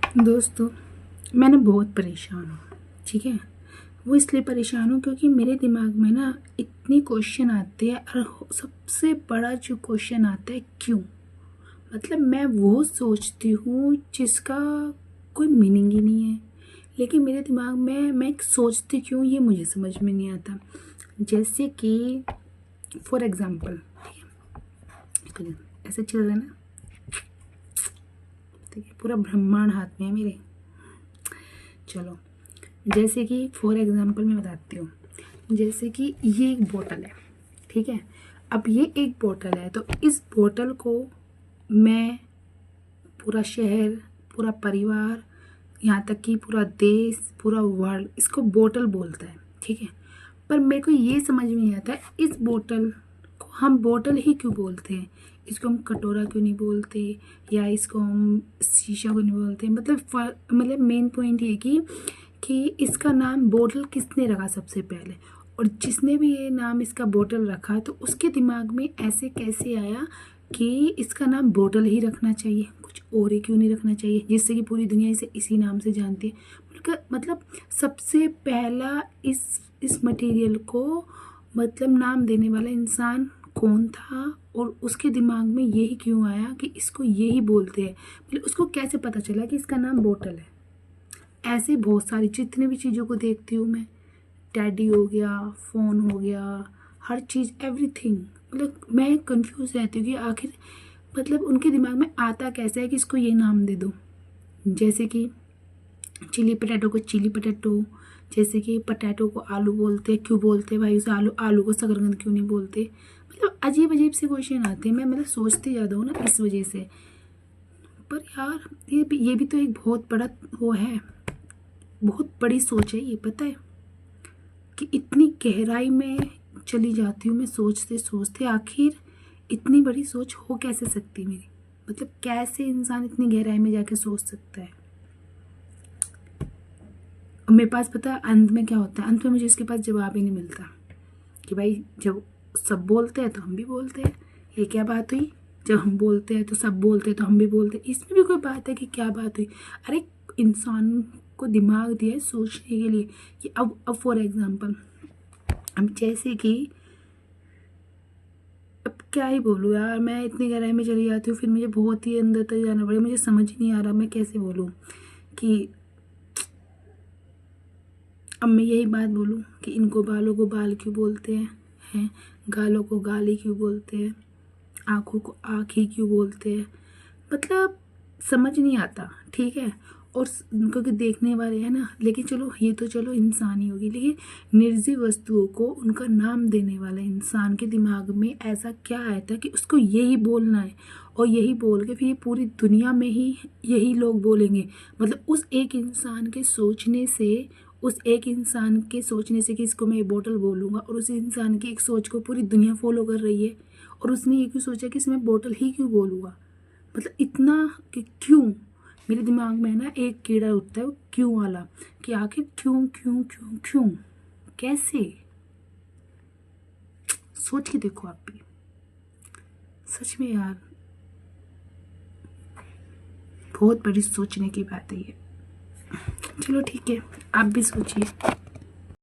दोस्तों, मैं ना बहुत परेशान हूँ। ठीक है, वो इसलिए परेशान हूँ क्योंकि मेरे दिमाग में ना इतने क्वेश्चन आते हैं और सबसे बड़ा जो क्वेश्चन आता है क्यों। मतलब मैं वो सोचती हूँ जिसका कोई मीनिंग ही नहीं है, लेकिन मेरे दिमाग में मैं सोचती क्यों ये मुझे समझ में नहीं आता। जैसे कि फॉर एग्जाम्पल, ठीक है, ऐसे चल रहा है ना, ठीक है, पूरा ब्रह्मांड हाथ में है मेरे। चलो, जैसे कि फॉर एग्जांपल मैं बताती हूँ। जैसे कि ये एक बोतल है, ठीक है। अब ये एक बोतल है तो इस बोतल को मैं, पूरा शहर, पूरा परिवार, यहाँ तक कि पूरा देश, पूरा वर्ल्ड इसको बोतल बोलता है, ठीक है। पर मेरे को ये समझ में नहीं आता इस बोतल को हम बोतल ही क्यों बोलते हैं। इसको हम कटोरा क्यों नहीं बोलते, या इसको हम शीशा क्यों नहीं बोलते। मतलब मेन पॉइंट ये कि इसका नाम बोतल किसने रखा सबसे पहले, और जिसने भी ये नाम इसका बोतल रखा तो उसके दिमाग में ऐसे कैसे आया कि इसका नाम बोतल ही रखना चाहिए, कुछ और ही क्यों नहीं रखना चाहिए, जिससे कि पूरी दुनिया इसे इसी नाम से जानती है। मतलब सबसे पहला इस मटेरियल को मतलब नाम देने वाला इंसान कौन था, और उसके दिमाग में यही क्यों आया कि इसको यही बोलते हैं। मतलब उसको कैसे पता चला कि इसका नाम बोतल है। ऐसे बहुत सारी जितने भी चीज़ों को देखती हूँ मैं, टैडी हो गया, फ़ोन हो गया, हर चीज़, एवरीथिंग। मतलब मैं कंफ्यूज रहती हूँ कि आखिर मतलब उनके दिमाग में आता कैसा है कि इसको ये नाम दे दो। जैसे कि चिली पटैटो को चिली पटैटो, जैसे कि पटैटो को आलू बोलते हैं, क्यों बोलते हैं भाई उसे आलू, आलू को शकरकंद क्यों नहीं बोलते। मतलब अजीब अजीब से क्वेश्चन आते हैं। मैं मतलब सोचती ज़्यादा हूँ ना इस वजह से। पर यार ये भी तो एक बहुत बड़ा वो है, बहुत बड़ी सोच है ये, पता है कि इतनी गहराई में चली जाती हूँ मैं सोचते सोचते। आखिर इतनी बड़ी सोच हो कैसे सकती मेरी, मतलब कैसे इंसान इतनी गहराई में जाके सोच सकता है। और मेरे पास पता है अंत में क्या होता है, अंत में मुझे इसके पास जवाब ही नहीं मिलता कि भाई जब सब बोलते हैं तो हम भी बोलते हैं, ये क्या बात हुई। जब हम बोलते हैं तो सब बोलते हैं तो हम भी बोलते हैं, इसमें भी कोई बात है कि क्या बात हुई। अरे इंसान को दिमाग दिया है सोचने के लिए कि अब फॉर एग्जांपल अब जैसे कि, अब क्या ही बोलूँ यार, मैं इतनी गहराई में चली जाती हूँ फिर मुझे बहुत ही अंदर तक जाना पड़ेगा। मुझे समझ ही नहीं आ रहा मैं कैसे बोलूँ कि, अब मैं यही बात बोलूँ कि इनको बालों को बाल क्यों बोलते हैं, गालों को गाल ही क्यों बोलते हैं, आँखों को आँख ही क्यों बोलते हैं। मतलब समझ नहीं आता, ठीक है। और क्योंकि देखने वाले हैं ना, लेकिन चलो ये तो चलो इंसान ही होगी, लेकिन निर्जीव वस्तुओं को उनका नाम देने वाले इंसान के दिमाग में ऐसा क्या आया था कि उसको यही बोलना है, और यही बोल के फिर ये पूरी दुनिया में ही यही लोग बोलेंगे। मतलब उस एक इंसान के सोचने से, उस एक इंसान के सोचने से कि इसको मैं ये बोतल बोलूँगा, और उस इंसान की एक सोच को पूरी दुनिया फॉलो कर रही है, और उसने ये क्यों सोचा कि इसमें बोतल ही क्यों बोलूँगा। मतलब इतना कि क्यों, मेरे दिमाग में ना एक कीड़ा उठता है वो क्यों वाला, कि आखिर क्यों क्यों क्यों क्यों, कैसे। सोच के देखो आप भी, सच में यार बहुत बड़ी सोचने की बात है ये। चलो ठीक है, आप भी सोचिए।